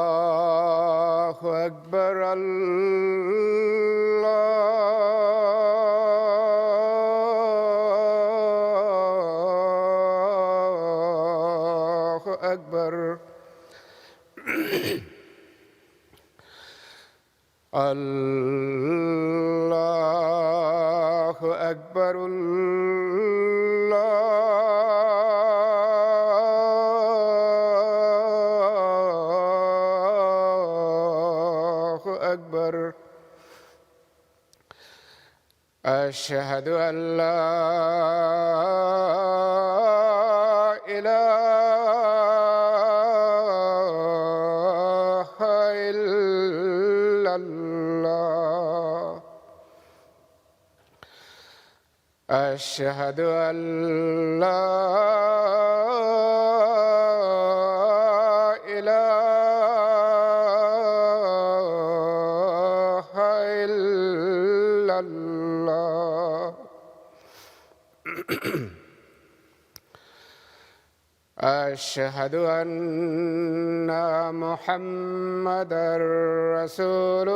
الله أكبر الله أكبر الله أكبر الله أكبر أشهد أن لا إله إلا الله أشهد أن لا إله إلا الله أشهد أن محمدًا رسول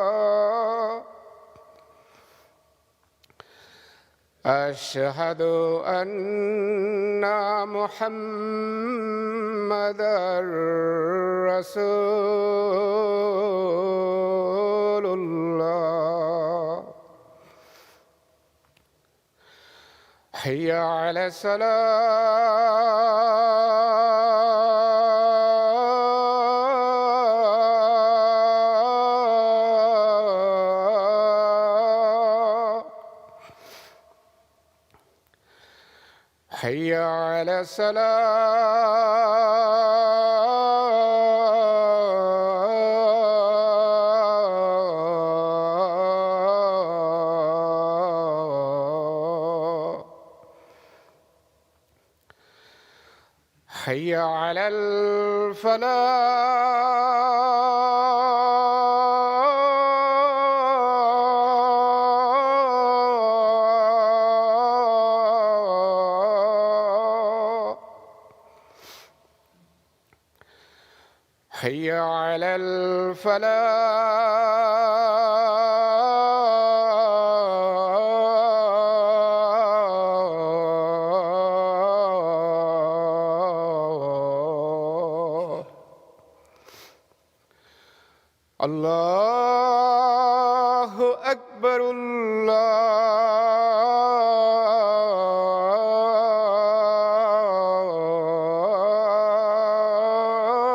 الله أشهد أن محمدًا رسول الله حي على الصلاة حي على الصلاة حي على الفلاح حي على الفلاح الله أكبر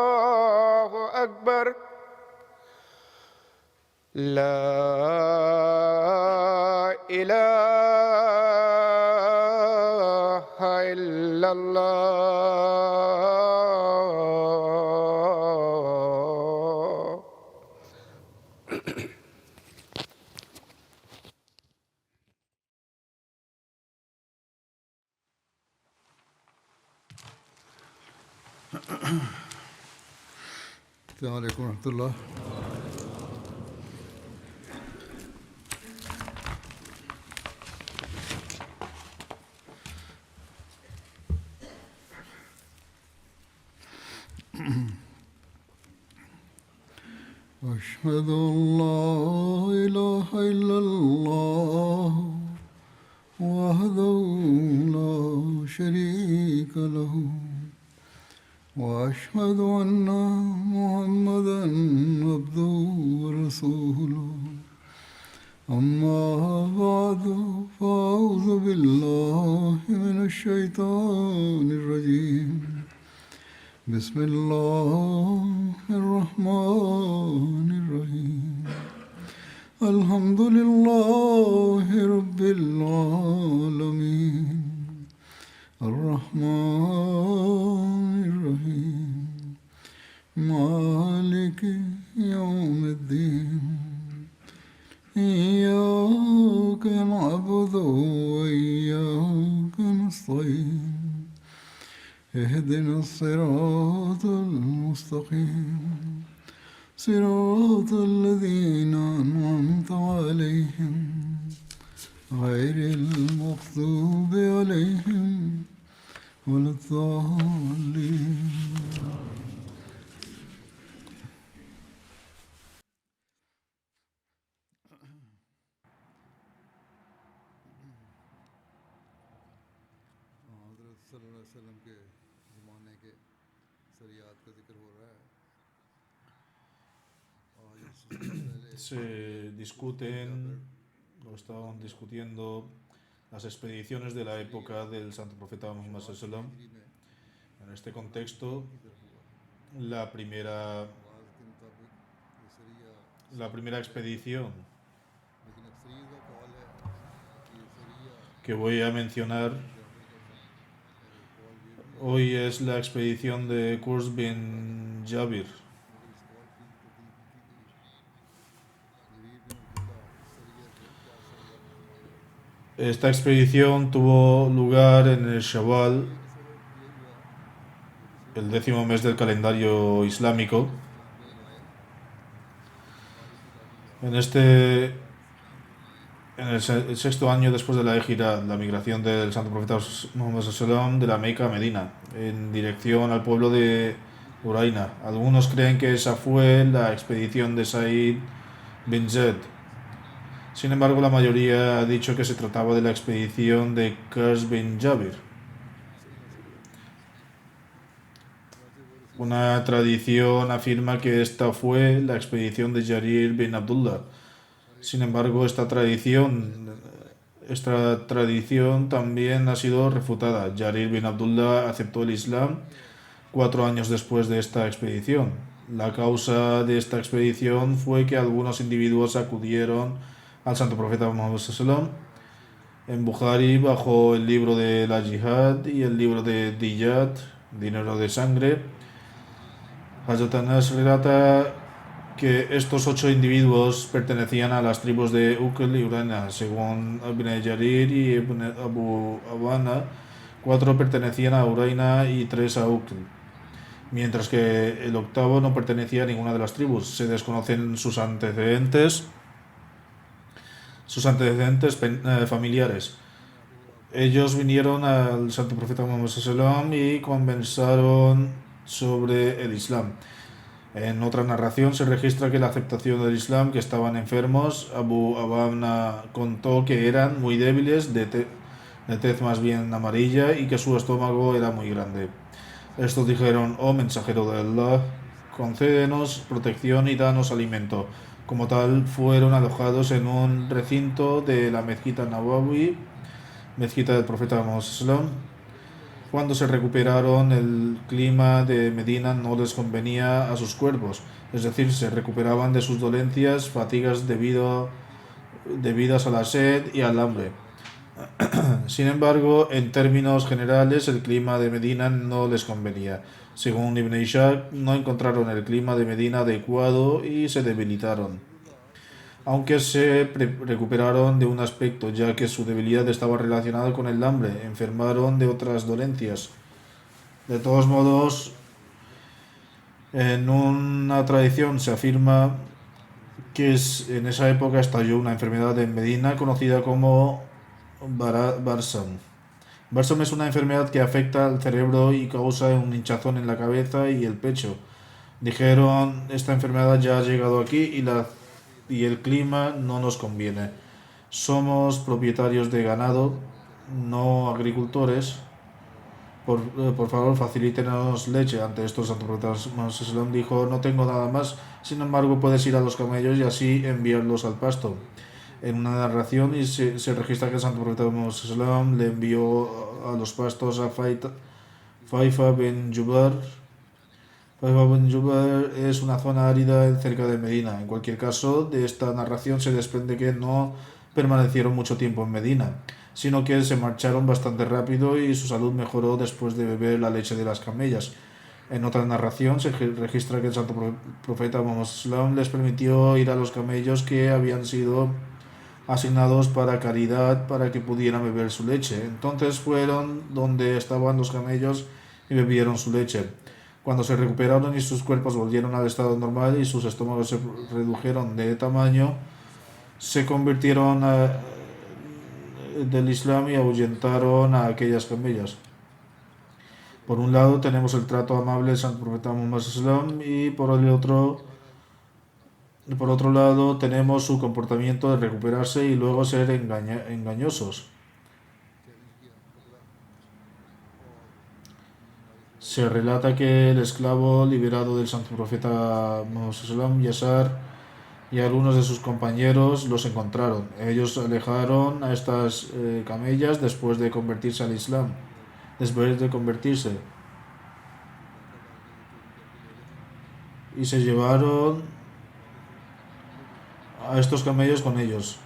الله أكبر لا إله إلا الله السلام عليكم ورحمة الله. أشهد أن لا إله إلا الله وحده لا شريك له وأشهد أن محمدًا عبده ورسوله أما بعد فأعوذ بالله من الشيطان الرجيم بسم الله الرحمن الرحيم الحمد لله رب العالمين الرحمن الرحيم مالك يوم الدين إياك نعبد وإياك نستعين اهدنا الصراط المستقيم صراط الذين أنعمت عليهم غير المغضوب عليهم ولا الضالين. Se discuten, o estaban discutiendo, las expediciones de la época del santo profeta Muhammad sallallahu alaihi wasallam. En este contexto, la primera expedición que voy a mencionar hoy es la expedición de Qurs bin Jabir. Esta expedición tuvo lugar en el Shawwal, el 10º mes del calendario islámico. En el sexto año después de la Égira, la migración del santo profeta Muhammad sallallahu alaihi wasallam de la Meca a Medina, en dirección al pueblo de Uraina. Algunos creen que esa fue la expedición de Said bin Zaid. Sin embargo, la mayoría ha dicho que se trataba de la expedición de Qurs bin Jabir. Una tradición afirma que esta fue la expedición de Jarir bin Abdullah. Sin embargo, esta tradición también ha sido refutada. Jarir bin Abdullah aceptó el Islam 4 años después de esta expedición. La causa de esta expedición fue que algunos individuos acudieron al santo profeta Muhammad sallallahu alaihi wasallam. En Bukhari, bajo el libro de la Jihad y el libro de Diyat, dinero de sangre, Hazrat Anas relata que estos 8 individuos pertenecían a las tribus de Uql y Urana. Según Ibn Jarir y Ibn Abu Awana, 4 pertenecían a Uraina y 3 a Uql, mientras que el 8º no pertenecía a ninguna de las tribus. Se desconocen sus antecedentes familiares. Ellos vinieron al santo profeta Muhammad sallallahu alaihi wasallam y conversaron sobre el Islam. En otra narración se registra que la aceptación del Islam, que estaban enfermos. Abu Awana contó que eran muy débiles, de tez más bien amarilla, y que su estómago era muy grande. Estos dijeron: oh mensajero de Allah, concédenos protección y danos alimento. Como tal, fueron alojados en un recinto de la mezquita Nawawi, mezquita del profeta Muhammad sallallahu alaihi wasallam. Cuando se recuperaron, el clima de Medina no les convenía a sus cuerpos, es decir, se recuperaban de sus dolencias, fatigas debidas a la sed y al hambre. Sin embargo, en términos generales, el clima de Medina no les convenía. Según Ibn Ishaq, no encontraron el clima de Medina adecuado y se debilitaron, aunque se recuperaron de un aspecto, ya que su debilidad estaba relacionada con el hambre. Enfermaron de otras dolencias. De todos modos, en una tradición se afirma que en esa época estalló una enfermedad en Medina conocida como Barsam. Barsam es una enfermedad que afecta al cerebro y causa un hinchazón en la cabeza y el pecho. Dijeron: esta enfermedad ya ha llegado aquí y el clima no nos conviene. Somos propietarios de ganado, no agricultores. Por favor, facilítenos leche. Ante esto, el santo profeta dijo: no tengo nada más, sin embargo puedes ir a los camellos y así enviarlos al pasto. en una narración y se registra que el santo profeta Muhammad sallam le envió a los pastos a Faifa ben Jubar. Faifa ben Jubar es una zona árida cerca de Medina. En cualquier caso, de esta narración se desprende que no permanecieron mucho tiempo en Medina, sino que se marcharon bastante rápido y su salud mejoró después de beber la leche de las camellas. En otra narración se registra que el santo profeta Muhammad sallam les permitió ir a los camellos que habían sido asignados para caridad para que pudieran beber su leche. Entonces fueron donde estaban los camellos y bebieron su leche. Cuando se recuperaron y sus cuerpos volvieron al estado normal y sus estómagos se redujeron de tamaño, se convirtieron del Islam y ahuyentaron a aquellas camellas. Por un lado tenemos el trato amable del santo profeta Muhammad sallam y por otro lado tenemos su comportamiento de recuperarse y luego ser engañosos. Se relata que el esclavo liberado del santo profeta Muhammad sallam, Yasar, y algunos de sus compañeros los encontraron. Ellos alejaron a estas camellas después de convertirse al Islam. Después de convertirse. Y se llevaron a estos camellos con ellos.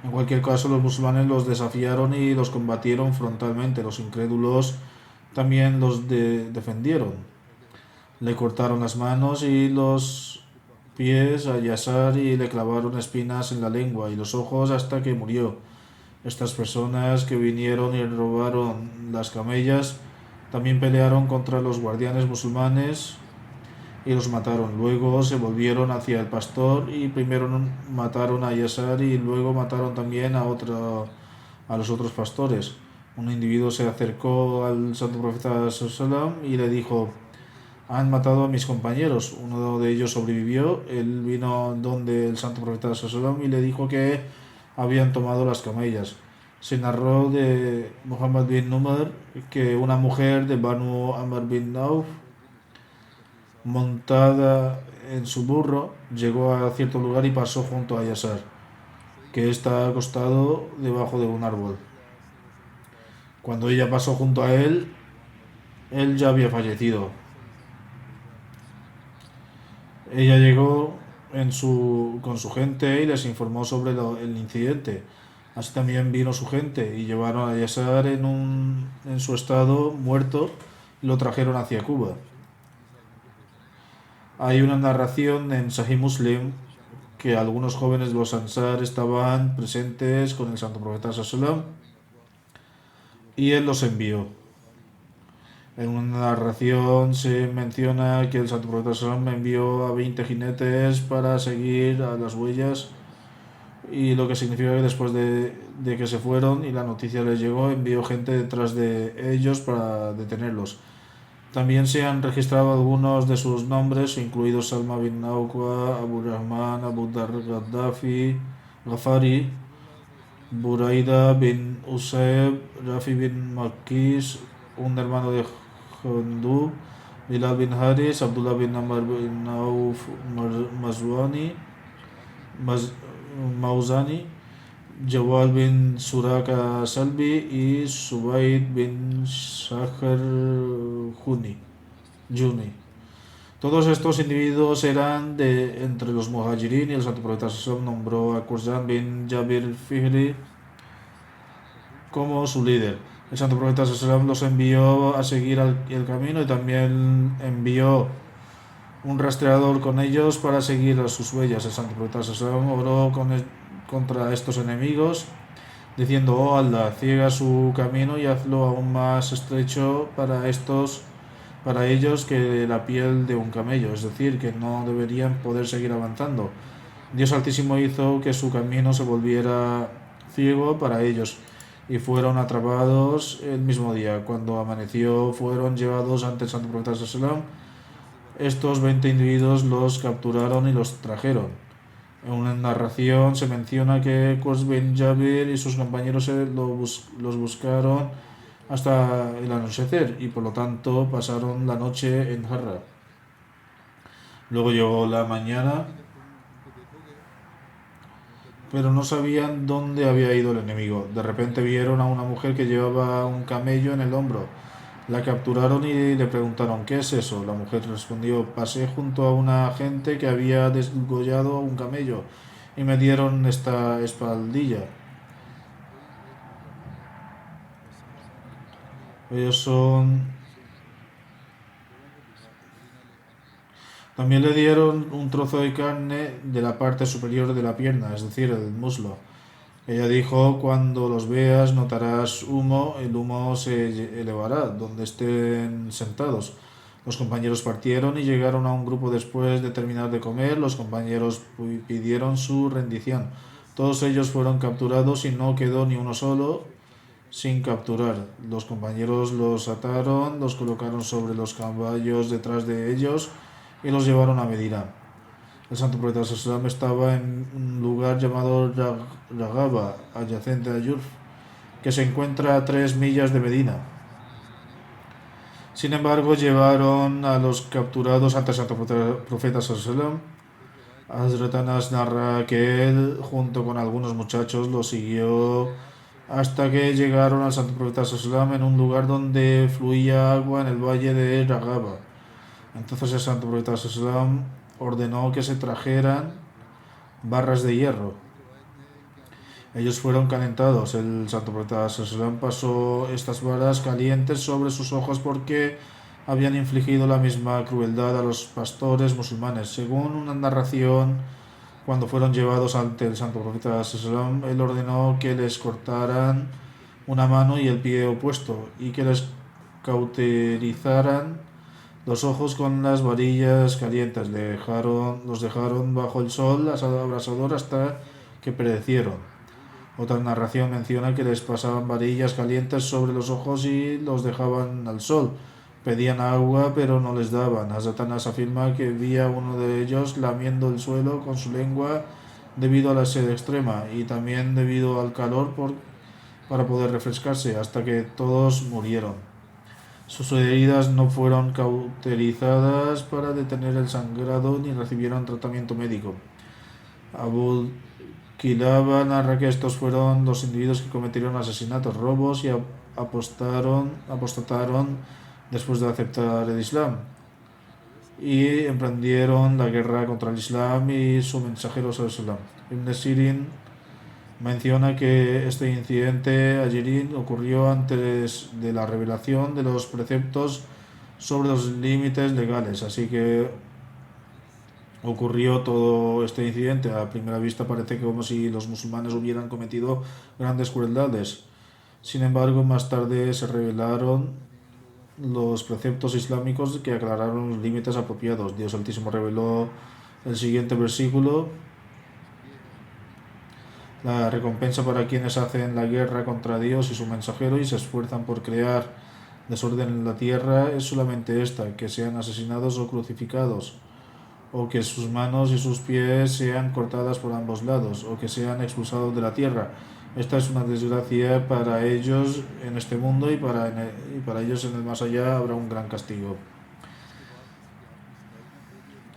En cualquier caso, los musulmanes los desafiaron y los combatieron frontalmente. Los incrédulos también los defendieron. Le cortaron las manos y los pies a Yasar y le clavaron espinas en la lengua y los ojos hasta que murió. Estas personas que vinieron y robaron las camellas también pelearon contra los guardianes musulmanes y los mataron. Luego se volvieron hacia el pastor y primero mataron a Yasar y luego mataron también a los otros pastores. Un individuo se acercó al santo profeta sallam y le dijo: han matado a mis compañeros. Uno de ellos sobrevivió. Él vino donde el santo profeta sallam y le dijo que habían tomado las camellas. Se narró de Muhammad bin Umar que una mujer de Banu Amr bin Auf, montada en su burro, llegó a cierto lugar y pasó junto a Yasar, que está acostado debajo de un árbol. Cuando ella pasó junto a él ya había fallecido. Ella llegó con su gente y les informó sobre el incidente. Así también vino su gente y llevaron a Yasar en su estado muerto y lo trajeron hacia Cuba. Hay una narración en Sahih Muslim que algunos jóvenes de los Ansar estaban presentes con el santo profeta sallam y él los envió. En una narración se menciona que el santo profeta sallam envió a 20 jinetes para seguir a las huellas, y lo que significa que después de que se fueron y la noticia les llegó, envió gente detrás de ellos para detenerlos. También se han registrado algunos de sus nombres, incluidos Salma bin Nauqa, Abu Rahman, Abu Dar Ghafari, Buraida bin Usayb, Rafi bin Makis, un hermano de Jundub, Bilal bin Haris, Abdullah bin Amr bin Auf Mauzani, Jawal bin Suraka Salbi y Subaid bin Shahr Juni. Todos estos individuos eran de entre los muhajirin y el santo profeta sallam nombró a Qurzan bin Jabir Fihri como su líder. El santo profeta sallam los envió a seguir el camino y también envió un rastreador con ellos para seguir a sus huellas. El santo profeta sallam oró contra estos enemigos, diciendo: oh Allah, ciega su camino y hazlo aún más estrecho para ellos que la piel de un camello, es decir, que no deberían poder seguir avanzando. Dios Altísimo hizo que su camino se volviera ciego para ellos y fueron atrapados el mismo día. Cuando amaneció, fueron llevados ante el santo profeta sallam. Estos 20 individuos los capturaron y los trajeron. En una narración se menciona que Qurs bin Jabir y sus compañeros los buscaron hasta el anochecer y por lo tanto pasaron la noche en Harra. Luego llegó la mañana pero no sabían dónde había ido el enemigo. De repente vieron a una mujer que llevaba un camello en el hombro. La capturaron y le preguntaron: ¿qué es eso? La mujer respondió: pasé junto a una gente que había desgollado un camello y me dieron esta espaldilla. Ellos son... También le dieron un trozo de carne de la parte superior de la pierna, es decir, el muslo. Ella dijo: cuando los veas notarás humo, el humo se elevará donde estén sentados. Los compañeros partieron y llegaron a un grupo después de terminar de comer. Los compañeros pidieron su rendición. Todos ellos fueron capturados y no quedó ni uno solo sin capturar. Los compañeros los ataron, los colocaron sobre los caballos detrás de ellos y los llevaron a Medina. El santo profeta Sallam estaba en un lugar llamado Ragaba, adyacente a Yurf, que se encuentra a 3 millas de Medina. Sin embargo, llevaron a los capturados ante el santo profeta Sallam. Hazrat Anas narra que él, junto con algunos muchachos, lo siguió hasta que llegaron al santo profeta Sallam en un lugar donde fluía agua en el valle de Ragaba. Entonces el santo profeta Sallam ordenó que se trajeran barras de hierro. Ellos fueron calentados. El santo profeta Sallam pasó estas varas calientes sobre sus ojos porque habían infligido la misma crueldad a los pastores musulmanes. Según una narración, cuando fueron llevados ante el santo profeta Sallam, él ordenó que les cortaran una mano y el pie opuesto y que les cauterizaran los ojos con las varillas calientes. Los dejaron bajo el sol abrasador hasta que perecieron. Otra narración menciona que les pasaban varillas calientes sobre los ojos y los dejaban al sol. Pedían agua pero no les daban. Hazrat Anas afirma que vi a uno de ellos lamiendo el suelo con su lengua debido a la sed extrema y también debido al calor para poder refrescarse, hasta que todos murieron. Sus heridas no fueron cauterizadas para detener el sangrado ni recibieron tratamiento médico. Abu Kilaba narra que estos fueron los individuos que cometieron asesinatos, robos y apostataron después de aceptar el Islam y emprendieron la guerra contra el Islam y su mensajero Sallallahu. Ibn Sirin menciona que este incidente ayerín ocurrió antes de la revelación de los preceptos sobre los límites legales, así que ocurrió todo este incidente. A primera vista parece como si los musulmanes hubieran cometido grandes crueldades. Sin embargo, más tarde se revelaron los preceptos islámicos que aclararon los límites apropiados. Dios Altísimo reveló el siguiente versículo: la recompensa para quienes hacen la guerra contra Dios y su mensajero y se esfuerzan por crear desorden en la tierra es solamente esta, que sean asesinados o crucificados, o que sus manos y sus pies sean cortadas por ambos lados, o que sean expulsados de la tierra. Esta es una desgracia para ellos en este mundo y para ellos en el más allá habrá un gran castigo.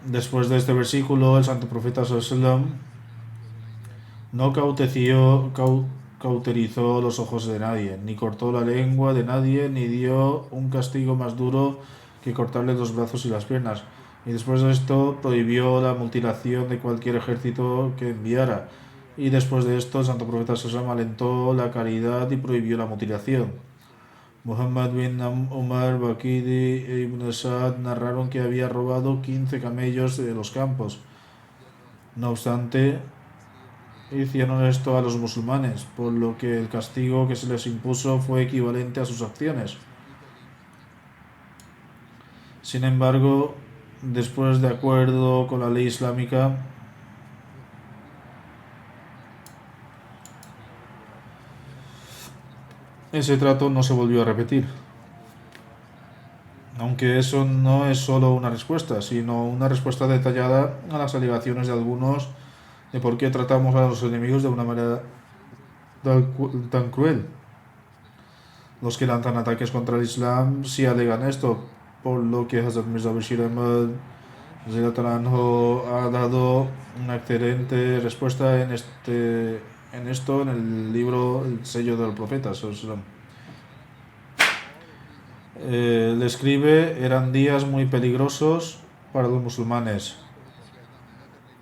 Después de este versículo, el santo profeta Sallallahu no cauterizó los ojos de nadie, ni cortó la lengua de nadie, ni dio un castigo más duro que cortarle los brazos y las piernas. Y después de esto prohibió la mutilación de cualquier ejército que enviara. Y después de esto el santo profeta Sallallahu alentó la caridad y prohibió la mutilación. Muhammad bin Umar, Bakidi e Ibn Sa'd narraron que había robado 15 camellos de los campos. No obstante, hicieron esto a los musulmanes, por lo que el castigo que se les impuso fue equivalente a sus acciones. Sin embargo, después de acuerdo con la ley islámica, ese trato no se volvió a repetir. Aunque eso no es solo una respuesta, sino una respuesta detallada a las alegaciones de algunos de por qué tratamos a los enemigos de una manera tan cruel. Los que lanzan ataques contra el Islam sí alegan esto, por lo que Hazrat Mirza Bashir Ahmad Radhiyallahu anhu ha dado una excelente respuesta en esto en el libro El sello del profeta. Le escribe, eran días muy peligrosos para los musulmanes,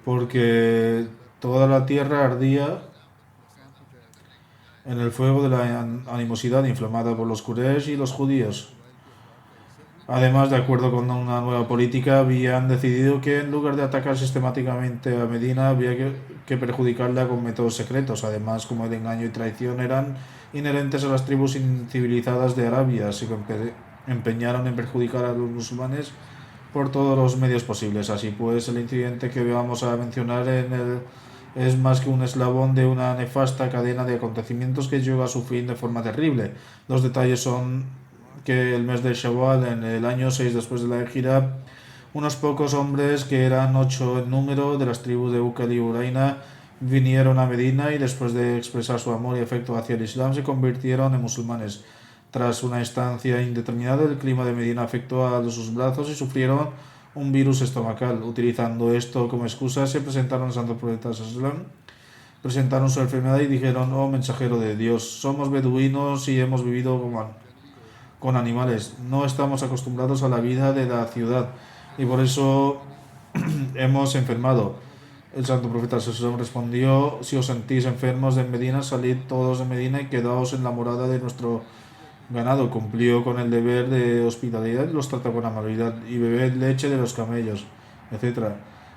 porque toda la tierra ardía en el fuego de la animosidad inflamada por los Quraysh y los judíos. Además, de acuerdo con una nueva política, habían decidido que en lugar de atacar sistemáticamente a Medina, había que perjudicarla con métodos secretos. Además, como el engaño y traición eran inherentes a las tribus incivilizadas de Arabia, se empeñaron en perjudicar a los musulmanes por todos los medios posibles. Así pues, el incidente que vamos a mencionar es más que un eslabón de una nefasta cadena de acontecimientos que llega a su fin de forma terrible. Los detalles son que el mes de Shawwal, en el año 6 después de la Hejira, unos pocos hombres, que eran 8 en número, de las tribus de Ukal y Uraina, vinieron a Medina y después de expresar su amor y afecto hacia el Islam se convirtieron en musulmanes. Tras una estancia indeterminada, el clima de Medina afectó a sus brazos y sufrieron un virus estomacal. Utilizando esto como excusa, se presentaron al santo profeta Sallam, presentaron su enfermedad y dijeron: oh mensajero de Dios, somos beduinos y hemos vivido con animales, no estamos acostumbrados a la vida de la ciudad y por eso hemos enfermado. El santo profeta Sallam respondió: si os sentís enfermos de Medina, salid todos de Medina y quedaos en la morada de nuestro ganado. Cumplió con el deber de hospitalidad y los trató con amabilidad, y bebed leche de los camellos, etc.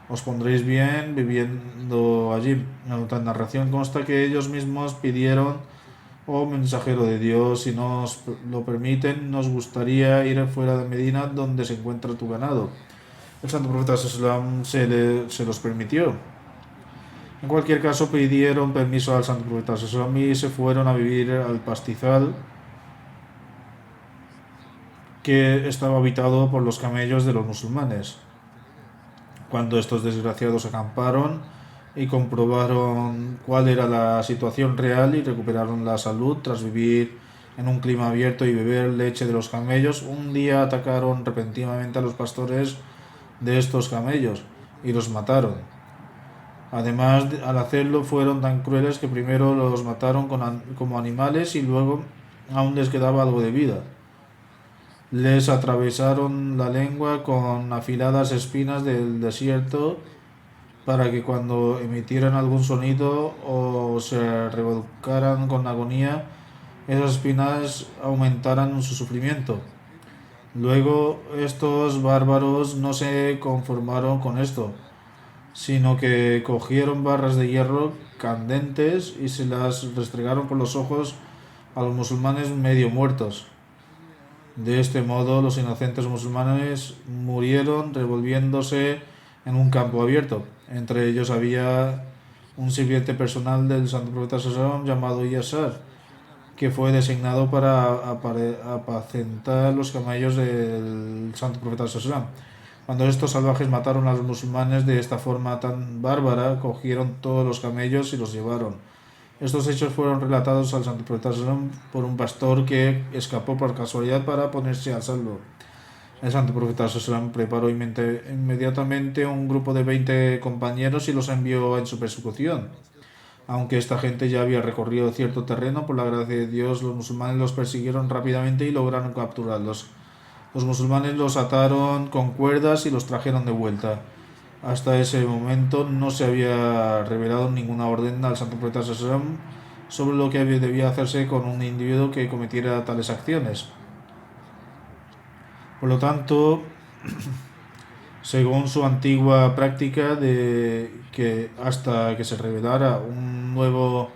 Os pondréis bien viviendo allí. En otra narración consta que ellos mismos pidieron: oh mensajero de Dios, si nos lo permiten, nos gustaría ir fuera de Medina donde se encuentra tu ganado. El santo profeta Sallam se los permitió. En cualquier caso, pidieron permiso al santo profeta Sallam y se fueron a vivir al pastizal que estaba habitado por los camellos de los musulmanes. Cuando estos desgraciados acamparon y comprobaron cuál era la situación real y recuperaron la salud tras vivir en un clima abierto y beber leche de los camellos, un día atacaron repentinamente a los pastores de estos camellos y los mataron. Además, al hacerlo fueron tan crueles que primero los mataron como animales y luego aún les quedaba algo de vida. Les atravesaron la lengua con afiladas espinas del desierto para que cuando emitieran algún sonido o se revolcaran con agonía, esas espinas aumentaran su sufrimiento. Luego, estos bárbaros no se conformaron con esto, sino que cogieron barras de hierro candentes y se las restregaron por los ojos a los musulmanes medio muertos. De este modo, los inocentes musulmanes murieron revolviéndose en un campo abierto. Entre ellos había un sirviente personal del santo profeta Sallam llamado Yasar, que fue designado para apacentar los camellos del santo profeta Sallam. Cuando estos salvajes mataron a los musulmanes de esta forma tan bárbara, cogieron todos los camellos y los llevaron. Estos hechos fueron relatados al santo profeta Sallam por un pastor que escapó por casualidad para ponerse a salvo. El santo profeta Sallam preparó inmediatamente un grupo de 20 compañeros y los envió en su persecución. Aunque esta gente ya había recorrido cierto terreno, por la gracia de Dios, los musulmanes los persiguieron rápidamente y lograron capturarlos. Los musulmanes los ataron con cuerdas y los trajeron de vuelta. Hasta ese momento no se había revelado ninguna orden al santo profeta Sallam sobre lo que debía hacerse con un individuo que cometiera tales acciones. Por lo tanto, según su antigua práctica de que hasta que se revelara un nuevo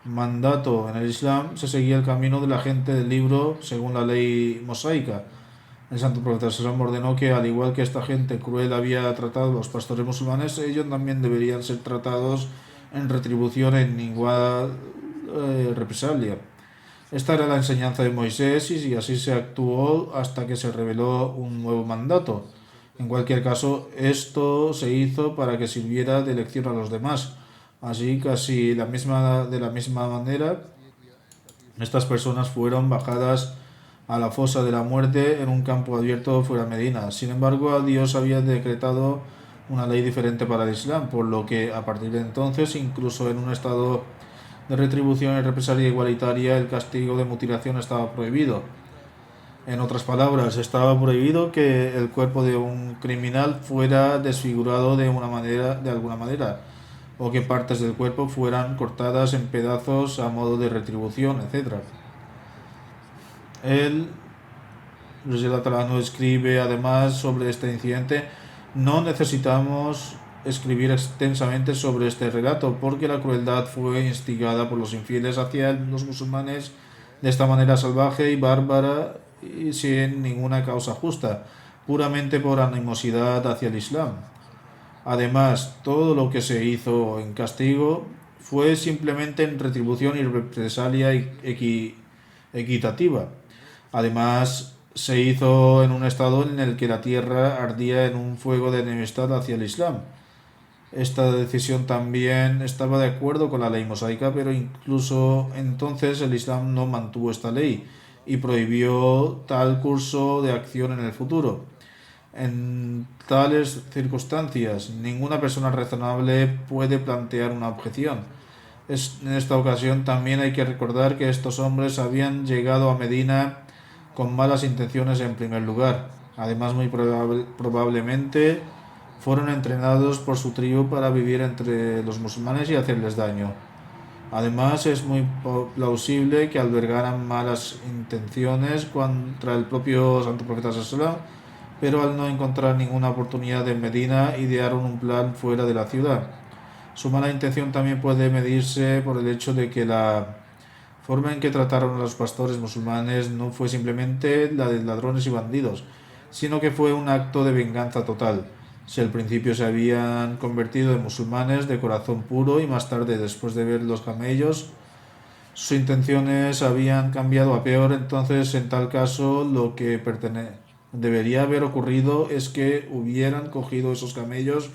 mandato en el Islam, se seguía el camino de la gente del libro según la ley mosaica. El santo profeta Sallam ordenó que, al igual que esta gente cruel había tratado a los pastores musulmanes, ellos también deberían ser tratados en retribución en igual represalia. Esta era la enseñanza de Moisés y así se actuó hasta que se reveló un nuevo mandato. En cualquier caso, esto se hizo para que sirviera de lección a los demás. Así, de la misma manera, estas personas fueron bajadas a la fosa de la muerte en un campo abierto fuera de Medina. Sin embargo, Dios había decretado una ley diferente para el Islam, por lo que a partir de entonces, incluso en un estado de retribución y represalia igualitaria, el castigo de mutilación estaba prohibido. En otras palabras, estaba prohibido que el cuerpo de un criminal fuera desfigurado de alguna manera, o que partes del cuerpo fueran cortadas en pedazos a modo de retribución, etc. Él, Talano, escribe además sobre este incidente: no necesitamos escribir extensamente sobre este relato, porque la crueldad fue instigada por los infieles hacia los musulmanes de esta manera salvaje y bárbara y sin ninguna causa justa, puramente por animosidad hacia el Islam. Además, todo lo que se hizo en castigo fue simplemente en retribución y represalia equitativa. Además, se hizo en un estado en el que la tierra ardía en un fuego de enemistad hacia el Islam. Esta decisión también estaba de acuerdo con la ley mosaica, pero incluso entonces el Islam no mantuvo esta ley y prohibió tal curso de acción en el futuro. En tales circunstancias, ninguna persona razonable puede plantear una objeción. En esta ocasión también hay que recordar que estos hombres habían llegado a Medina con malas intenciones en primer lugar. Además, muy probablemente fueron entrenados por su tribu para vivir entre los musulmanes y hacerles daño. Además, es muy plausible que albergaran malas intenciones contra el propio Santo Profeta Sallallahu, pero al no encontrar ninguna oportunidad en Medina, idearon un plan fuera de la ciudad. Su mala intención también puede medirse por el hecho de que la forma en que trataron a los pastores musulmanes no fue simplemente la de ladrones y bandidos, sino que fue un acto de venganza total. Si al principio se habían convertido en musulmanes de corazón puro y más tarde, después de ver los camellos, sus intenciones habían cambiado a peor, entonces en tal caso lo que debería haber ocurrido es que hubieran cogido esos camellos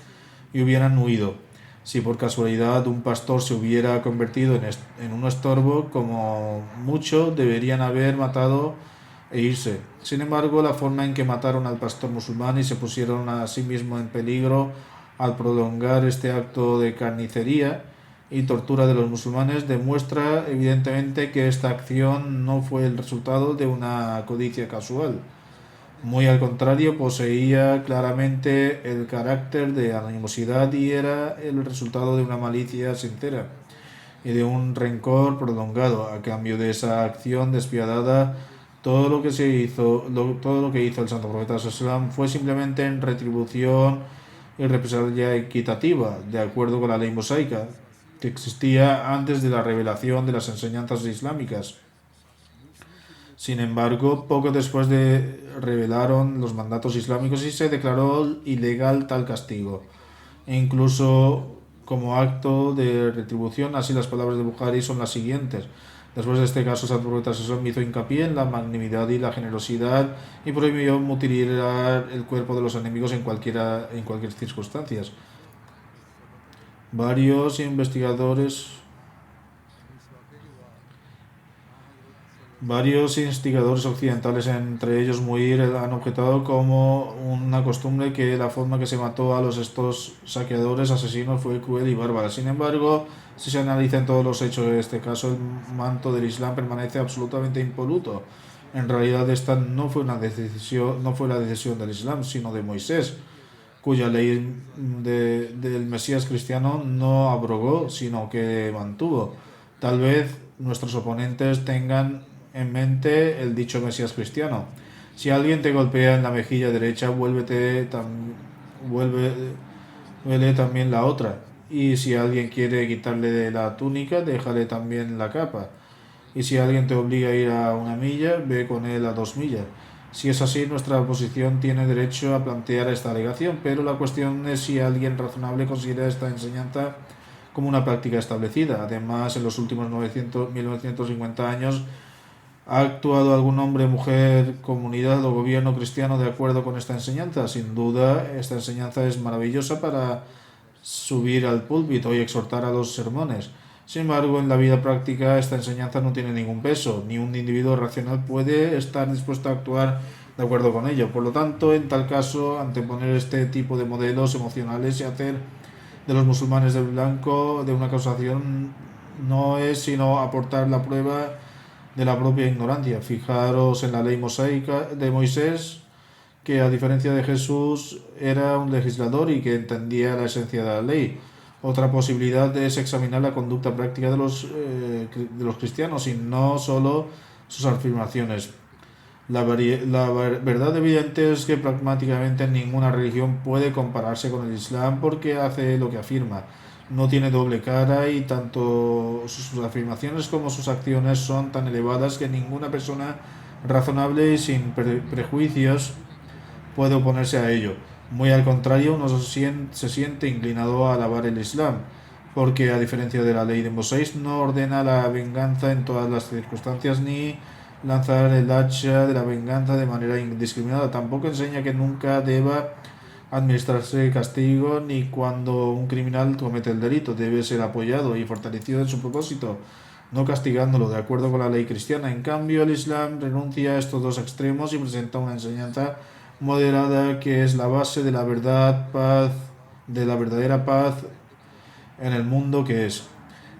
y hubieran huido. Si por casualidad un pastor se hubiera convertido en un estorbo, como mucho deberían haber matado e irse. Sin embargo, la forma en que mataron al pastor musulmán y se pusieron a sí mismos en peligro al prolongar este acto de carnicería y tortura de los musulmanes demuestra evidentemente que esta acción no fue el resultado de una codicia casual. Muy al contrario, poseía claramente el carácter de animosidad y era el resultado de una malicia sincera y de un rencor prolongado. A cambio de esa acción despiadada, todo lo que hizo el Santo Profeta Sallallahu fue simplemente en retribución y represalia equitativa, de acuerdo con la ley mosaica que existía antes de la revelación de las enseñanzas islámicas. Sin embargo, poco después revelaron los mandatos islámicos y se declaró ilegal tal castigo. E incluso como acto de retribución, así las palabras de Bukhari son las siguientes: después de este caso, Santo Profeta Sallallahu hizo hincapié en la magnanimidad y la generosidad y prohibió mutilar el cuerpo de los enemigos en cualquier circunstancia. Varios instigadores occidentales, entre ellos Muir, han objetado como una costumbre que la forma que se mató a estos saqueadores asesinos fue cruel y bárbara. Sin embargo, si se analizan todos los hechos de este caso, el manto del Islam permanece absolutamente impoluto. En realidad, esta no fue la decisión del Islam, sino de Moisés, cuya ley del Mesías cristiano no abrogó, sino que mantuvo. Tal vez nuestros oponentes tengan en mente el dicho Mesías cristiano: si alguien te golpea en la mejilla derecha, vuélvele también la otra, y si alguien quiere quitarle de la túnica, déjale también la capa, y si alguien te obliga a ir a 1 milla, ve con él a 2 millas. Si es así, nuestra oposición tiene derecho a plantear esta alegación, pero la cuestión es si alguien razonable considera esta enseñanza como una práctica establecida. Además, en los últimos 1950 años, ¿ha actuado algún hombre, mujer, comunidad o gobierno cristiano de acuerdo con esta enseñanza? Sin duda, esta enseñanza es maravillosa para subir al púlpito y exhortar a los sermones, Sin embargo, en la vida práctica esta enseñanza no tiene ningún peso, ni un individuo racional puede estar dispuesto a actuar de acuerdo con ello. Por lo tanto, en tal caso, anteponer este tipo de modelos emocionales y hacer de los musulmanes de blanco de una acusación no es sino aportar la prueba de la propia ignorancia. Fijaros en la ley mosaica de Moisés, que a diferencia de Jesús era un legislador y que entendía la esencia de la ley. Otra posibilidad es examinar la conducta práctica de los cristianos y no solo sus afirmaciones. La verdad evidente es que pragmáticamente ninguna religión puede compararse con el Islam porque hace lo que afirma. No tiene doble cara y tanto sus afirmaciones como sus acciones son tan elevadas que ninguna persona razonable y sin prejuicios puede oponerse a ello. Muy al contrario, uno se siente inclinado a alabar el Islam, porque a diferencia de la ley de Moisés no ordena la venganza en todas las circunstancias ni lanzar el hacha de la venganza de manera indiscriminada. Tampoco enseña que nunca deba administrarse castigo ni cuando un criminal comete el delito. Debe ser apoyado y fortalecido en su propósito, no castigándolo de acuerdo con la ley cristiana. En cambio, el Islam renuncia a estos dos extremos y presenta una enseñanza moderada que es la base de la de la verdadera paz en el mundo que es.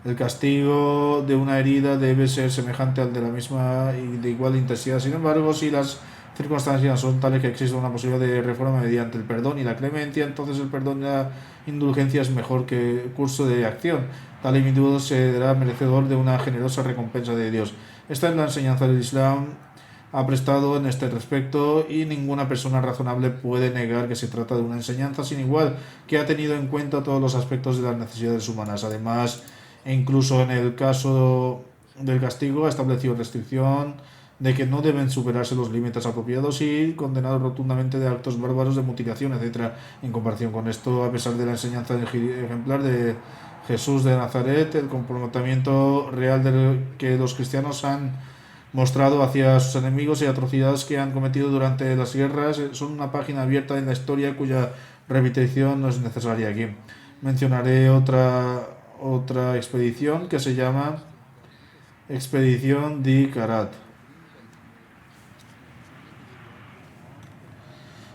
El castigo de una herida debe ser semejante al de la misma y de igual intensidad. Sin embargo, si las circunstancias son tales que existe una posibilidad de reforma mediante el perdón y la clemencia, entonces el perdón y la indulgencia es mejor que curso de acción. Tal individuo será merecedor de una generosa recompensa de Dios. Esta es la enseñanza del Islam ha prestado en este respecto y ninguna persona razonable puede negar que se trata de una enseñanza sin igual que ha tenido en cuenta todos los aspectos de las necesidades humanas. Además, incluso en el caso del castigo ha establecido restricción de que no deben superarse los límites apropiados y condenado rotundamente de actos bárbaros de mutilación, etc. En comparación con esto, a pesar de la enseñanza ejemplar de Jesús de Nazaret, el comportamiento real que los cristianos han mostrado hacia sus enemigos y atrocidades que han cometido durante las guerras son una página abierta en la historia cuya repetición no es necesaria aquí. Mencionaré otra expedición que se llama Expedición di Karat.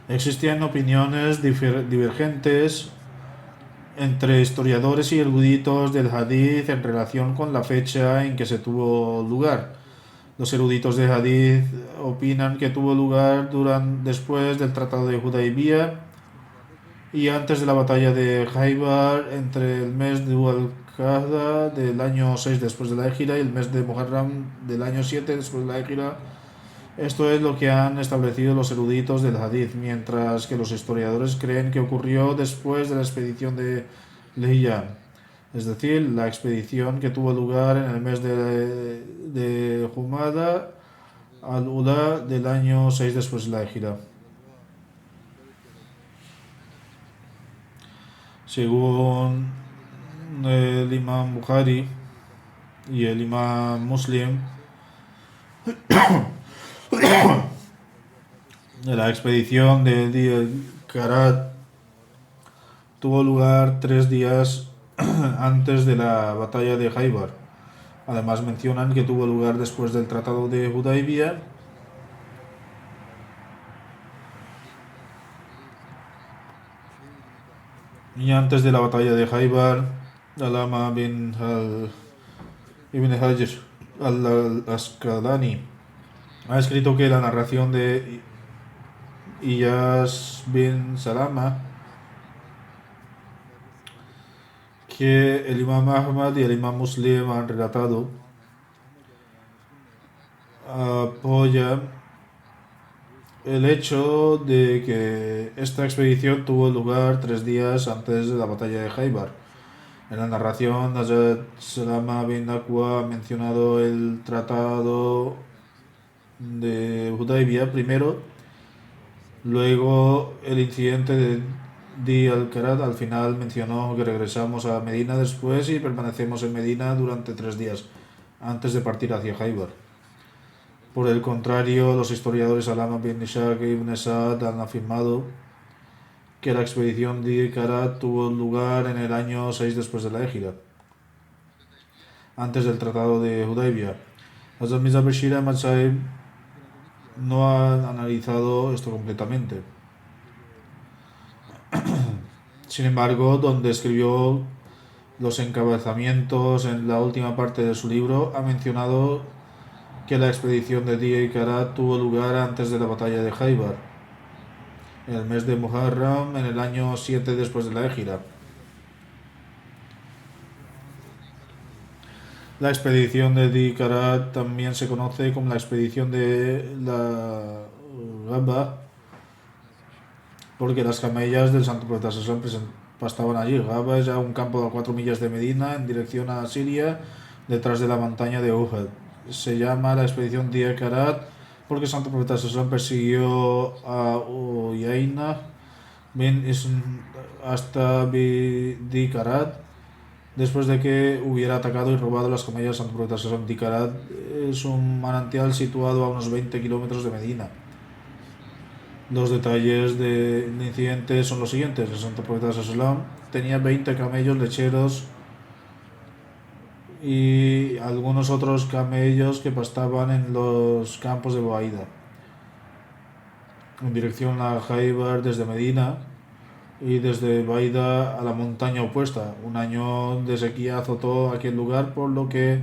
Existían opiniones divergentes entre historiadores y eruditos del Hadith en relación con la fecha en que se tuvo lugar. Los eruditos de Hadith opinan que tuvo lugar después del Tratado de Hudaybiyah y antes de la batalla de Khaybar, entre el mes de Dhul-Qa'dah del año 6 después de la Égira y el mes de Muharram del año 7 después de la Égira. Esto es lo que han establecido los eruditos del Hadith, mientras que los historiadores creen que ocurrió después de la expedición de Lihyan, es decir, la expedición que tuvo lugar en el mes de Jumada al-Ula del año 6 después de la Égira. Según el imam Bukhari y el imam Muslim, la expedición de Di Karat tuvo lugar 3 días antes de la batalla de Khaybar. Además mencionan que tuvo lugar después del Tratado de Hudaybiyah y antes de la batalla de Khaybar. Alama Ibn Hajar al-Asqalani ha escrito que la narración de Iyas bin Salama que el imam Ahmad y el imam Muslim han relatado apoya el hecho de que esta expedición tuvo lugar 3 días antes de la batalla de Khaybar. En la narración, Hazrat Salama bin Aqwa ha mencionado el tratado de Hudaybiyah primero, luego el incidente de Di al-Karat. Al final mencionó que regresamos a Medina después y permanecemos en Medina durante 3 días antes de partir hacia Khaybar. Por el contrario, los historiadores Alama bin Ishaq y Ibn Sa'd han afirmado que la expedición de Karat tuvo lugar en el año 6 después de la Égira. antes del Tratado de Hudaybiyah. Hazrat Mirza Bashir Ahmad Sahib no ha analizado esto completamente. Sin embargo, donde escribió los encabezamientos en la última parte de su libro, ha mencionado que la expedición de Dia y Karat tuvo lugar antes de la batalla de Khaybar, en el mes de Muharram, en el año 7 después de la Égira. La expedición de Dia y Karat también se conoce como la expedición de la Gaba, porque las camellas del Santo Profeta Sallallahu Alaihi Wasallam pastaban allí. Gaba es ya un campo a 4 millas de Medina en dirección a Siria, detrás de la montaña de Uhud. Se llama la expedición Dia Karat porque el Santo Profeta Sallallahu persiguió a Uyayna bin Isn hasta Di Karat después de que hubiera atacado y robado las camellas del Santo Profeta Sallallahu. Di Karat es un manantial situado a unos 20 kilómetros de Medina. Los detalles del incidente son los siguientes. El Santo Profeta Sallallahu tenía 20 camellos lecheros y algunos otros camellos que pastaban en los campos de Boaida en dirección a Khaybar desde Medina y desde Baida a la montaña opuesta. Un año de sequía azotó aquel lugar, por lo que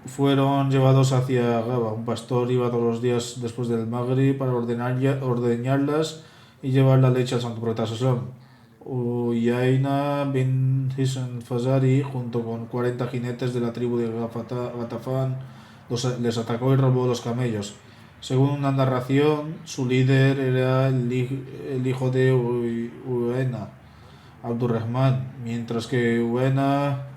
fueron llevados hacia Gaba. Un pastor iba todos los días después del Maghrib para ordeñarlas y llevar la leche al Santo Profeta Sallallahu. Uyayna bin Hisn Fazari, junto con 40 jinetes de la tribu de Ghatafan, les atacó y robó los camellos. Según una narración, su líder era el hijo de Uena, Abdurrahman, mientras que Uena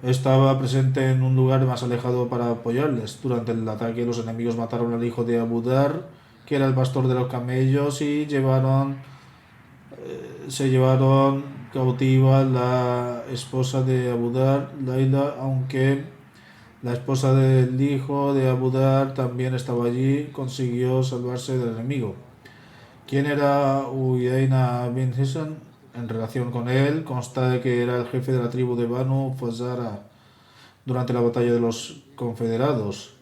estaba presente en un lugar más alejado para apoyarles. Durante el ataque, los enemigos mataron al hijo de Abu Dar, que era el pastor de los camellos, y se llevaron cautiva la esposa de Abu Dar, Laila, aunque la esposa del hijo de Abu Dar también estaba allí, consiguió salvarse del enemigo. ¿Quién era Uyayna bin Hisn? En relación con él, consta de que era el jefe de la tribu de Banu Fazara durante la batalla de los confederados.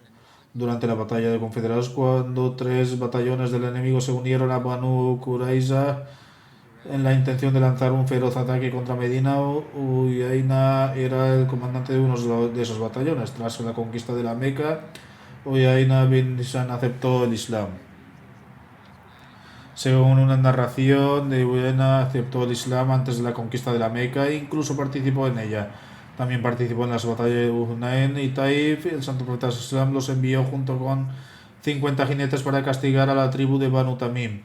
Durante la batalla de confederados, cuando 3 batallones del enemigo se unieron a Banu Qurayza en la intención de lanzar un feroz ataque contra Medina, Uyayna era el comandante de uno de esos batallones. Tras la conquista de la Meca, Uyayna bin Hisn aceptó el Islam. Según una narración, de Uyayna aceptó el Islam antes de la conquista de la Meca e incluso participó en ella. También participó en las batallas de Hunayn y Taif. El Santo Profeta Sallallahu los envió junto con 50 jinetes para castigar a la tribu de Banu Tamim.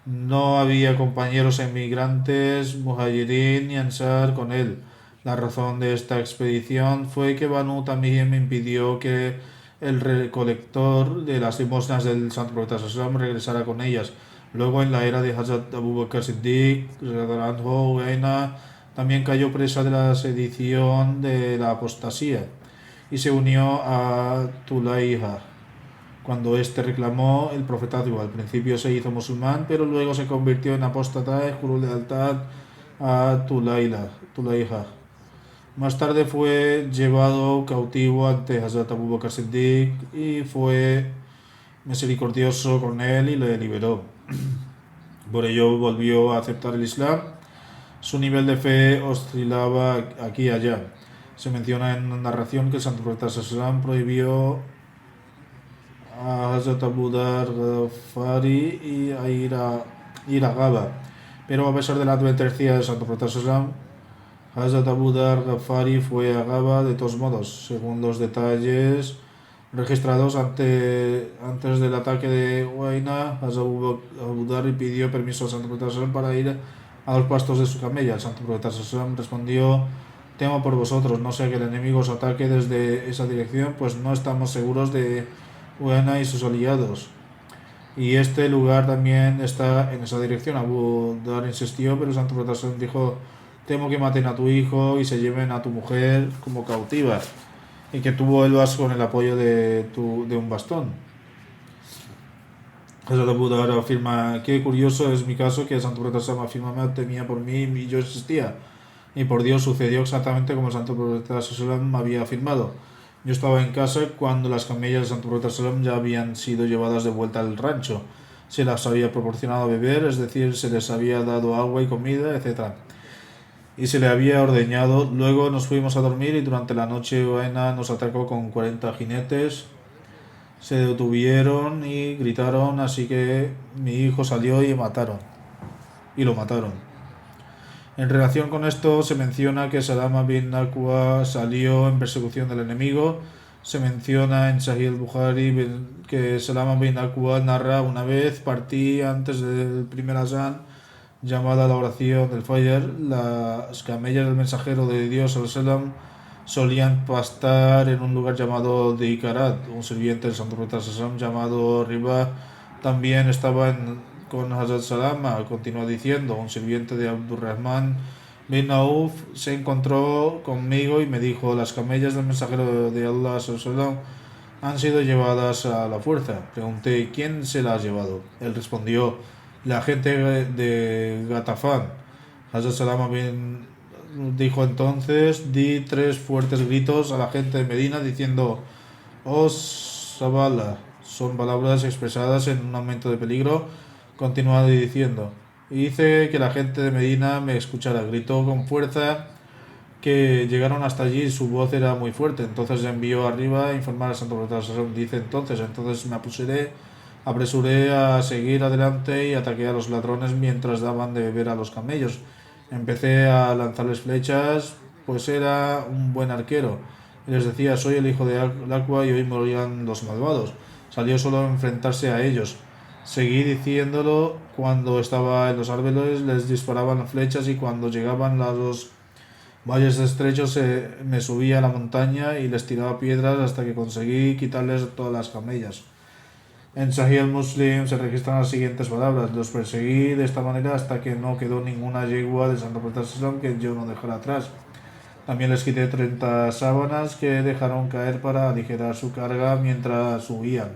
No había compañeros emigrantes, muhajirin ni ansar con él. La razón de esta expedición fue que Banu Tamim impidió que el recolector de las limosnas del Santo Profeta Sallallahu regresara con ellas. Luego, en la era de Hazrat Abu Bakr Siddiq, Uyayna también cayó presa de la sedición de la apostasía y se unió a Tulayha. Cuando éste reclamó el profetazgo, al principio se hizo musulmán, pero luego se convirtió en apóstata y juró lealtad a Tulayha. Más tarde fue llevado cautivo ante Hazrat Abu Bakr Siddiq y fue misericordioso con él y le liberó. Por ello volvió a aceptar el Islam. Su nivel de fe oscilaba aquí y allá. Se menciona en una narración que el Santo Profeta Sallallahu prohibió a Hazrat Abu Dar Ghafari y a ir a Gaba, pero a pesar de la advertencia del Santo Profeta Sallallahu, Hazrat Abu Dar Ghafari fue a Gaba de todos modos. Según los detalles registrados antes del ataque de Uyayna, Abu Dar pidió permiso al Santo Profeta Sallallahu para ir a los pastos de su camella. El Santo Profeta Sallallahu respondió: temo por vosotros, no sea que el enemigo os ataque desde esa dirección, pues no estamos seguros de Uyayna y sus aliados. Y este lugar también está en esa dirección. Abu Dar insistió, pero el Santo Profeta Sallallahu dijo: temo que maten a tu hijo y se lleven a tu mujer como cautiva, y que tú vuelvas con el apoyo de un bastón. Hazrat Abu Dar afirma: qué curioso es mi caso, que el Santo Profeta Sallallahu afirma: me temía por mí y yo existía. y por Dios sucedió exactamente como el santo profeta Sallam había afirmado. Yo estaba en casa cuando las camellas del santo profeta Sallam ya habían sido llevadas de vuelta al rancho. Se las había proporcionado a beber, es decir, se les había dado agua y comida, etc. Y se le había ordeñado. Luego nos fuimos a dormir y durante la noche Uaina nos atacó con 40 jinetes. Se detuvieron y gritaron, así que mi hijo salió y lo mataron. En relación con esto se menciona que Salama bin Aqwa salió en persecución del enemigo. Se menciona en Sahih al-Bukhari que Salama bin Aqwa narra: una vez partí antes del primer azán, llamada la oración del Fajr. Las camellas del mensajero de Dios sallam solían pastar en un lugar llamado Deikarat. Un sirviente del santo profeta sallam llamado Riba también estaba con Hazrat Salama. Continúa diciendo: un sirviente de Abdurrahman bin Auf se encontró conmigo y me dijo: las camellas del mensajero de Allah sallam han sido llevadas a la fuerza. Pregunté: ¿quién se las ha llevado? Él respondió: la gente de Gatafán. Hazrat Salama dijo entonces: di 3 fuertes gritos a la gente de Medina diciendo: Os Sabala. Son palabras expresadas en un momento de peligro. Continuó diciendo: hice que la gente de Medina me escuchara. Gritó con fuerza que llegaron hasta allí y su voz era muy fuerte. Entonces envió arriba a informar al santo profeta. Dice entonces me apresuré a seguir adelante y ataqué a los ladrones mientras daban de beber a los camellos. Empecé a lanzarles flechas, pues era un buen arquero. Y les decía: soy el hijo de Aqwa y hoy morirán los malvados. Salió solo a enfrentarse a ellos. Seguí diciéndolo: cuando estaba en los árboles les disparaban flechas y cuando llegaban a los valles estrechos me subía a la montaña y les tiraba piedras hasta que conseguí quitarles todas las camellas. En Sahih al-Muslim se registran las siguientes palabras: los perseguí de esta manera hasta que no quedó ninguna yegua de Santo Profeta Islam que yo no dejara atrás. También les quité 30 sábanas que dejaron caer para aligerar su carga mientras huían.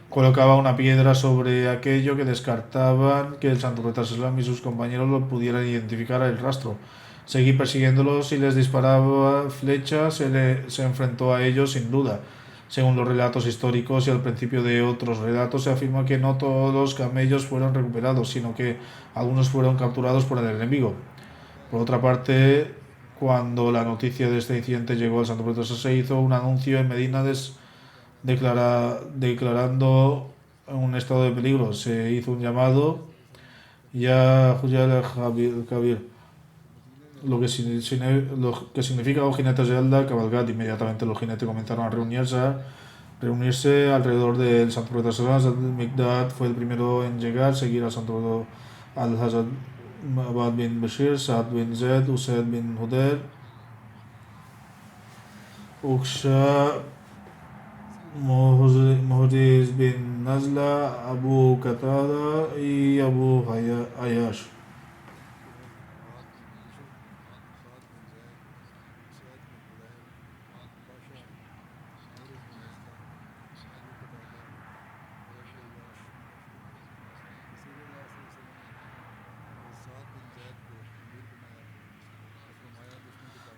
Colocaba una piedra sobre aquello que descartaban que el Santo Profeta Islam y sus compañeros lo pudieran identificar el rastro. Seguí persiguiéndolos y les disparaba flechas. Se enfrentó a ellos sin duda. Según los relatos históricos y al principio de otros relatos, se afirma que no todos los camellos fueron recuperados, sino que algunos fueron capturados por el enemigo. Por otra parte, cuando la noticia de este incidente llegó al Santo Profeta, se hizo un anuncio en Medina declarando un estado de peligro. Se hizo un llamado: ya Huyal Kabir, lo que significa: oh jinetes de Alda, cabalgad. Inmediatamente los jinetes comenzaron a reunirse alrededor del santo profeta Sallallahu Alaihi Wasallam. Mikdad fue el primero en llegar, seguir al santo al-Hazad Abad bin Bashir, Saad bin Zaid, Usaid bin Hudair, Uksha, Muhriz bin Nazla, Abu Qatada y Abu Ayash.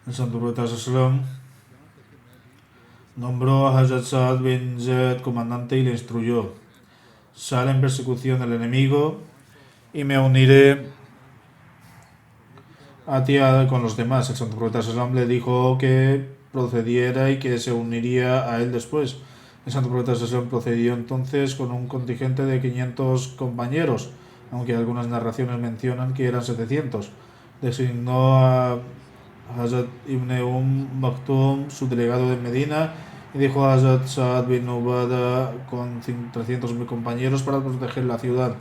El santo profeta Sallam nombró a Hazrat Saad bin Zaid comandante y le instruyó: sal en persecución del enemigo y me uniré a ti con los demás. El santo profeta Sallam le dijo que procediera y que se uniría a él después. El santo profeta Sallam procedió entonces con un contingente de 500 compañeros, aunque algunas narraciones mencionan que eran 700. Designó a Hazrat ibn Maktum, su delegado de Medina, y dijo a Hazrat Saad bin Ubada con 300 compañeros para proteger la ciudad.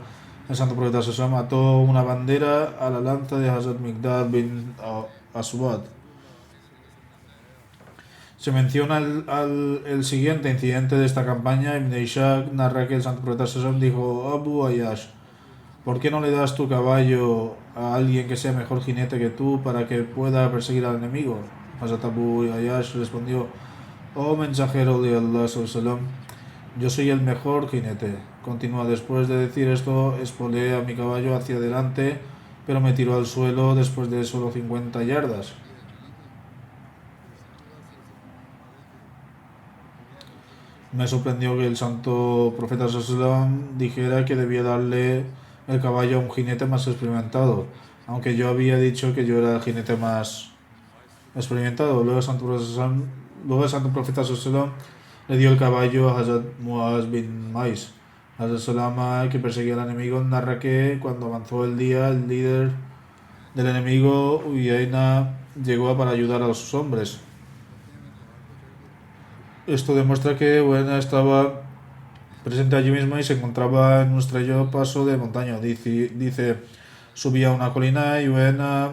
El santo profeta Sallam ató una bandera a la lanza de Hazrat Mikdad bin Aswad. Se menciona el siguiente incidente de esta campaña. Ibn Ishaq narra que el santo profeta Sallam dijo: Abu Ayash, ¿por qué no le das tu caballo a alguien que sea mejor jinete que tú para que pueda perseguir al enemigo? Hazrat Abu Ayash respondió: oh mensajero de Allah sallam, yo soy el mejor jinete. Continúa: después de decir esto, espoleé a mi caballo hacia adelante pero me tiró al suelo después de solo 50 yardas. Me sorprendió que el santo profeta sallam dijera que debía darle el caballo a un jinete más experimentado, aunque yo había dicho que yo era el jinete más experimentado. Luego el santo profeta sallam le dio el caballo a Hazrat Muaz bin Mais. Hazrat Salama, que perseguía al enemigo, narra que cuando avanzó el día, el líder del enemigo, Uyaina, llegó para ayudar a sus hombres. Esto demuestra que Uyaina estaba presente allí mismo y se encontraba en un estrello paso de montaña. Dice, subía a una colina y Uyaina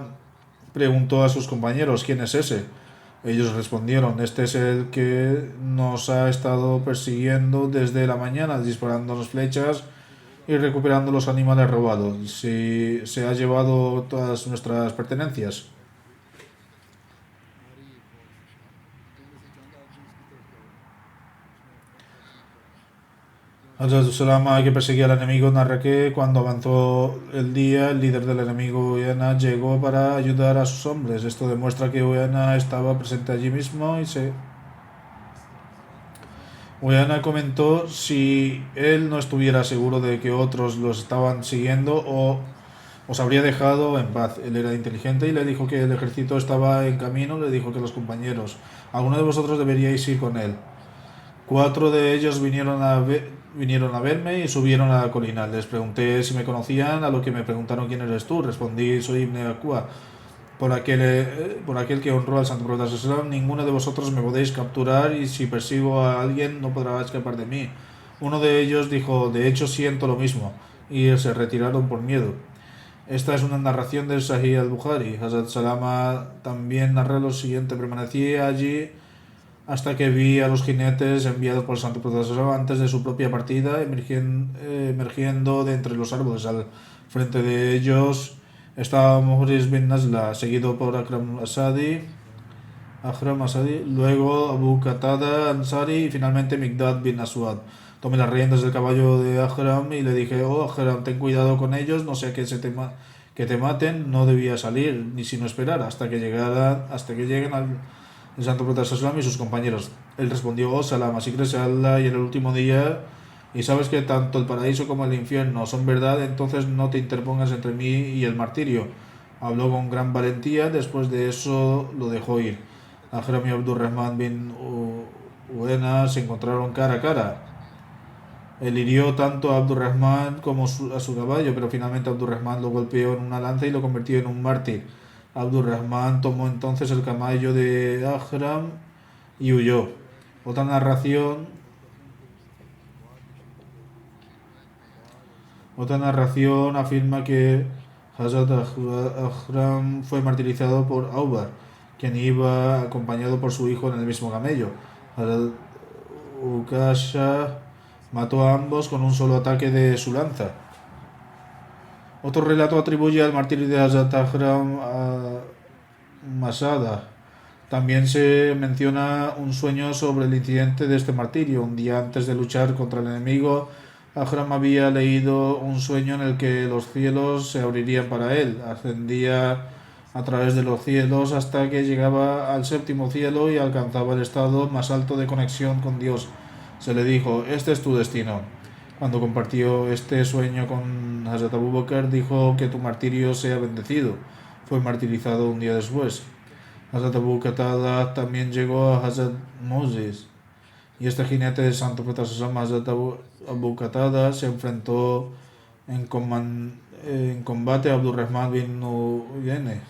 preguntó a sus compañeros: ¿quién es ese? Ellos respondieron: este es el que nos ha estado persiguiendo desde la mañana, disparándonos flechas y recuperando los animales robados. Si se ha llevado todas nuestras pertenencias. Hazrat Salama, que perseguía al enemigo, narra que cuando avanzó el día, el líder del enemigo, Uyana, llegó para ayudar a sus hombres. Esto demuestra que Uyana estaba presente allí mismo y Uyana comentó si él no estuviera seguro de que otros los estaban siguiendo o os habría dejado en paz. Él era inteligente y le dijo que el ejército estaba en camino. Le dijo que los compañeros: alguno de vosotros deberíais ir con él. 4 de ellos vinieron a verme y subieron a la colina. Les pregunté si me conocían, a lo que me preguntaron: ¿quién eres tú? Respondí: soy Ibn Akua, por aquel que honró al santo profeta sallallahu. Ninguno de vosotros me podéis capturar, y si persigo a alguien no podrá escapar de mí. Uno de ellos dijo: de hecho siento lo mismo, y se retiraron por miedo. Esta es una narración del Sahih al-Bukhari. Hazrat Salama también narra lo siguiente: permanecí allí hasta que vi a los jinetes enviados por el santo profeta antes de su propia partida, emergiendo de entre los árboles. Al frente de ellos estaba Muhriz bin Nazla, seguido por Ahram Asadi, luego Abu Qatada Ansari y finalmente Mikdad bin Aswad. Tomé las riendas del caballo de Ahram y le dije: oh Ahram, ten cuidado con ellos, no sea que que te maten. No debía salir ni sino esperar hasta que lleguen al el santo profeta Sallam y sus compañeros. Él respondió: oh Salam, si crees en Allah y en el último día, y sabes que tanto el paraíso como el infierno son verdad, entonces no te interpongas entre mí y el martirio. Habló con gran valentía. Después de eso lo dejó ir. Ahram y Abdurrahman bin Uena se encontraron cara a cara. Él hirió tanto a Abdurrahman como a su caballo, pero finalmente Abdurrahman lo golpeó en una lanza y lo convirtió en un mártir. Abdurrahman tomó entonces el caballo de Ahram y huyó. Otra narración, otra narración afirma que Hazrat Ahram fue martirizado por Aubar, quien iba acompañado por su hijo en el mismo camello. Hazrat Ukasha mató a ambos con un solo ataque de su lanza. Otro relato atribuye al martirio de Hazrat Ahram a Masada. También se menciona un sueño sobre el incidente de este martirio. Un día antes de luchar contra el enemigo, Ahram había leído un sueño en el que los cielos se abrirían para él. Ascendía a través de los cielos hasta que llegaba al séptimo cielo y alcanzaba el estado más alto de conexión con Dios. Se le dijo: este es tu destino. Cuando compartió este sueño con Hazrat Abu Bakr, dijo: que tu martirio sea bendecido. Fue martirizado un día después. Hazrat Abu Qatada también llegó a Hazrat Moses, y este jinete del santo profeta Hazrat Abu Qatada se enfrentó en combate a Abdurrahman bin Uyaina.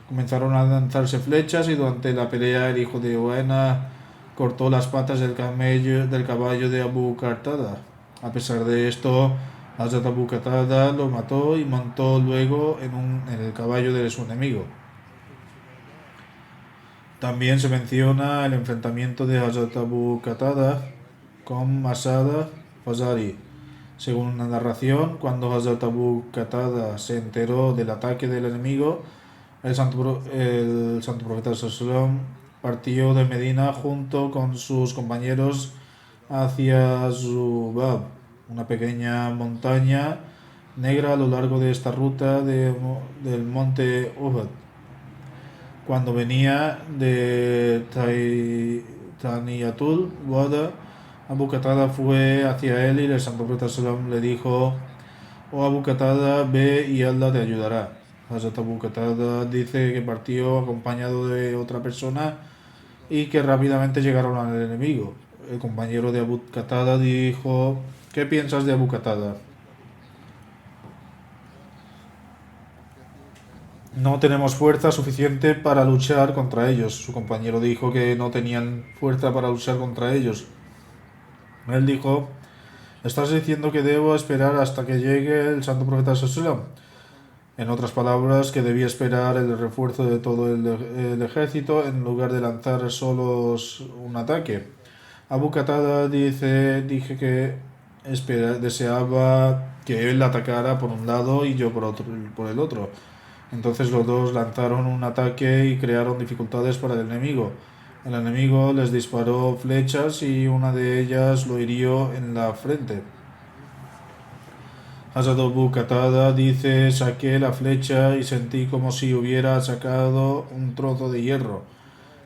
Comenzaron a lanzarse flechas y durante la pelea el hijo de Uyaina cortó las patas del caballo de Abu Qatada. A pesar de esto, Hazrat Abu Qatada lo mató y montó luego en el caballo de su enemigo. También se menciona el enfrentamiento de Hazrat Abu Qatada con Masada Fazari. Según una narración, cuando Hazrat Abu Qatada se enteró del ataque del enemigo, el santo profeta Sallallahu partió de Medina junto con sus compañeros hacia Zubab, una pequeña montaña negra a lo largo de esta ruta del monte Uhud. Cuando venía de Taniyatul Wada, Abu Qatada fue hacia él y el Santo Profeta Sallam le dijo: "Oh Abu Qatada, ve y Allah te ayudará". Hazrat Abu Qatada dice que partió acompañado de otra persona y que rápidamente llegaron al enemigo. El compañero de Abu Qatada dijo: "¿Qué piensas de Abu Qatada?". "No tenemos fuerza suficiente para luchar contra ellos". Su compañero dijo que no tenían fuerza para luchar contra ellos. Él dijo: "¿Estás diciendo que debo esperar hasta que llegue el Santo Profeta Sallam?". En otras palabras, que debía esperar el refuerzo de todo el ejército en lugar de lanzar solos un ataque. Abu Qatada dije que deseaba que él atacara por un lado y yo por el otro. Entonces los dos lanzaron un ataque y crearon dificultades para el enemigo. El enemigo les disparó flechas y una de ellas lo hirió en la frente. Hazrat Abu Qatada dice: "Saqué la flecha y sentí como si hubiera sacado un trozo de hierro.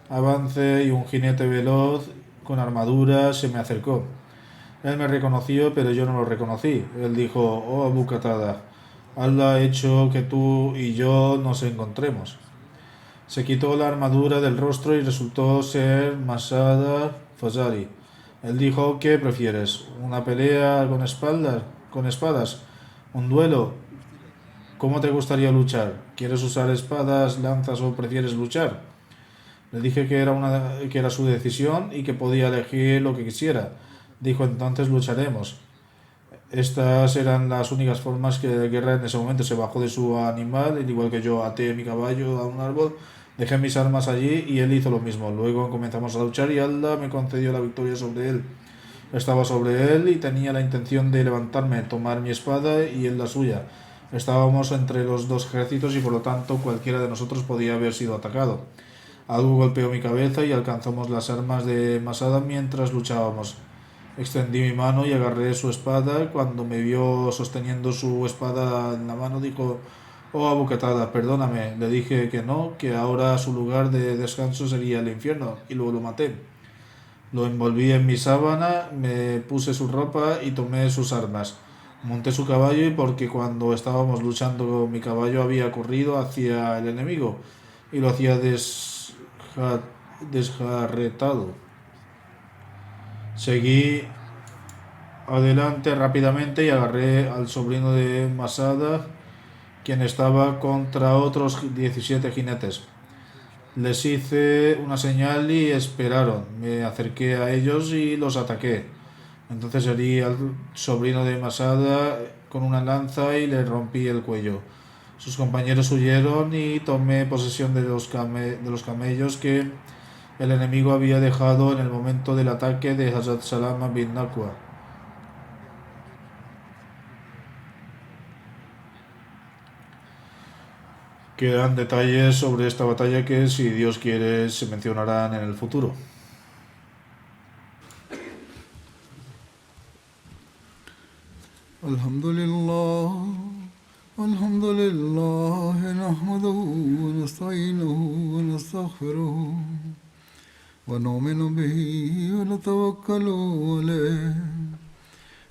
Avancé y un jinete veloz con armadura se me acercó. Él me reconoció, pero yo no lo reconocí. Él dijo: "Oh Abu Qatada, Allah ha hecho que tú y yo nos encontremos". Se quitó la armadura del rostro y resultó ser Masada Fazari. Él dijo: "¿Qué prefieres? ¿Una pelea con espadas? ¿Un duelo? ¿Cómo te gustaría luchar? ¿Quieres usar espadas, lanzas o prefieres luchar?". Le dije que era su decisión y que podía elegir lo que quisiera. Dijo: "Entonces lucharemos". Estas eran las únicas formas que de guerra en ese momento. Se bajó de su animal, al igual que yo até mi caballo a un árbol, dejé mis armas allí y él hizo lo mismo. Luego comenzamos a luchar y Allah me concedió la victoria sobre él. Estaba sobre él y tenía la intención de levantarme, tomar mi espada y él la suya. Estábamos entre los dos ejércitos y por lo tanto cualquiera de nosotros podía haber sido atacado. Algo golpeó mi cabeza y alcanzamos las armas de Masada mientras luchábamos. Extendí mi mano y agarré su espada. Cuando me vio sosteniendo su espada en la mano, dijo: "Oh Abu Qatada, perdóname". Le dije que no, que ahora su lugar de descanso sería el infierno, y luego lo maté. Lo envolví en mi sábana, me puse su ropa y tomé sus armas. Monté su caballo y porque cuando estábamos luchando mi caballo había corrido hacia el enemigo y lo hacía desjarretado. Seguí adelante rápidamente y agarré al sobrino de Masada, quien estaba contra otros 17 jinetes. Les hice una señal y esperaron. Me acerqué a ellos y los ataqué. Entonces herí al sobrino de Masada con una lanza y le rompí el cuello. Sus compañeros huyeron y tomé posesión de los camellos que el enemigo había dejado en el momento del ataque de Hazrat Salama bin Naqwa. Quedan detalles sobre esta batalla que, si Dios quiere, se mencionarán en el futuro. Alhamdulillah, nahmaduhu wa nasta'inuhu wa nastaghfiruh wa nu'minu bihi wa natawakkalu alayh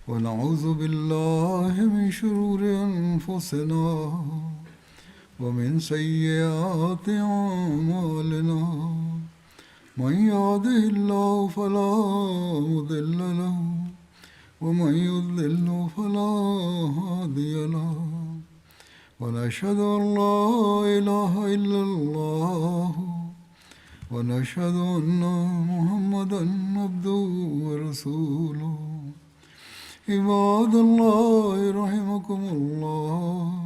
wa na'udhu billahi min shururi anfusina ومن سيئات أعمالنا من يهده الله فلا مضل له ومن يضلل فلا هادي له ونشهد أن لا إله إلا الله ونشهد أن محمدا عبده ورسوله عباد الله رحمكم الله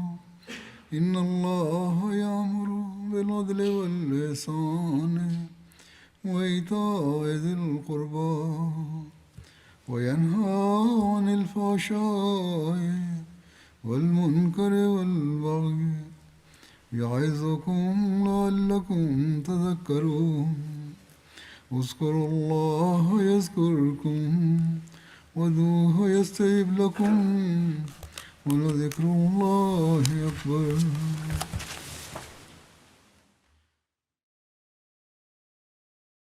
إن الله يأمر بالعدل والإحسان وإيتاء ذي القربى وينهى عن الفحشاء والمنكر والبغي يعظكم لعلكم تذكرون اذكروا الله يذكركم وادعوه يستجب لكم ولذكر الله أكبر.